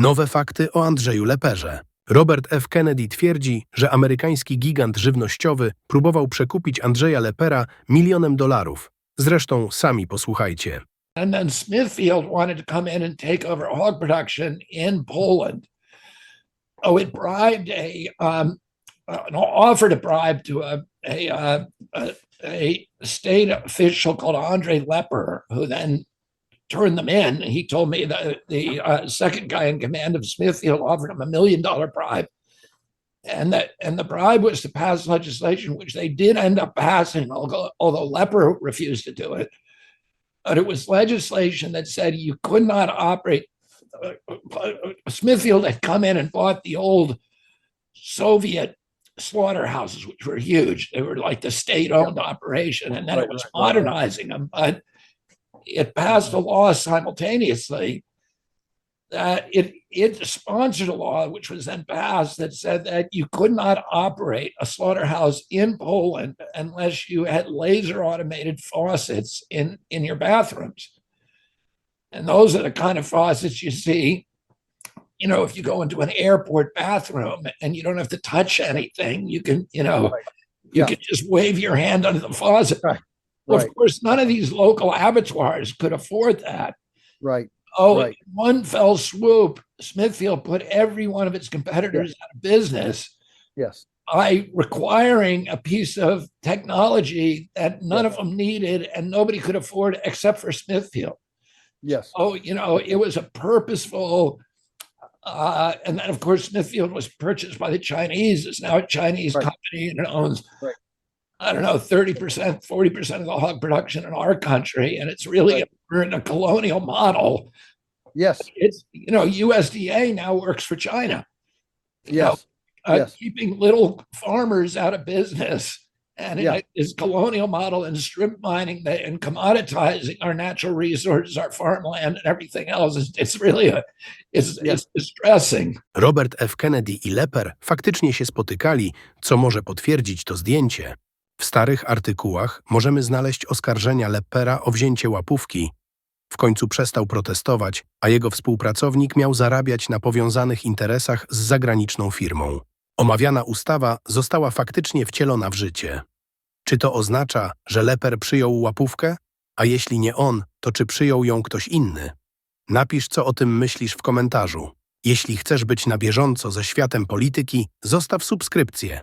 Nowe fakty o Andrzeju Lepperze. Robert F. Kennedy twierdzi, że amerykański gigant żywnościowy próbował przekupić Andrzeja Leppera $1 000 000. Zresztą sami posłuchajcie. And then Smithfield wanted to come in and take over hog production in Poland. Oh, it bribed offered a bribe to a state official called Andrzej Lepper, who then turned them in. He told me that the second guy in command of Smithfield offered him $1 million bribe, and the bribe was to pass legislation, which they did end up passing, although Lepper refused to do it. But it was legislation that said you could not operate. Smithfield had come in and bought the old Soviet slaughterhouses, which were huge. They were like the state-owned operation, and then it was modernizing them. But it passed a law simultaneously that it sponsored a law which was then passed that said that you could not operate a slaughterhouse in Poland unless you had laser automated faucets in your bathrooms. And those are the kind of faucets you see, if you go into an airport bathroom and you don't have to touch anything, you can, you can just wave your hand under the faucet. Well, of course, none of these local abattoirs could afford that. In one fell swoop, Smithfield put every one of its competitors out of business by requiring a piece of technology that none of them needed and nobody could afford except for Smithfield. It was a purposeful, and then, of course, Smithfield was purchased by the Chinese. It's now a Chinese company, and it owns, 30%, 40% of the hog production in our country. And it's really a colonial model. It's, USDA now works for China. Keeping little farmers out of business. And it is colonial model and strip mining and commoditizing our natural resources, our farmland and everything else. It's really it's distressing. Robert F. Kennedy i Lepper faktycznie się spotykali, co może potwierdzić to zdjęcie. W starych artykułach możemy znaleźć oskarżenia Leppera o wzięcie łapówki. W końcu przestał protestować, a jego współpracownik miał zarabiać na powiązanych interesach z zagraniczną firmą. Omawiana ustawa została faktycznie wcielona w życie. Czy to oznacza, że Lepper przyjął łapówkę? A jeśli nie on, to czy przyjął ją ktoś inny? Napisz, co o tym myślisz w komentarzu. Jeśli chcesz być na bieżąco ze światem polityki, zostaw subskrypcję.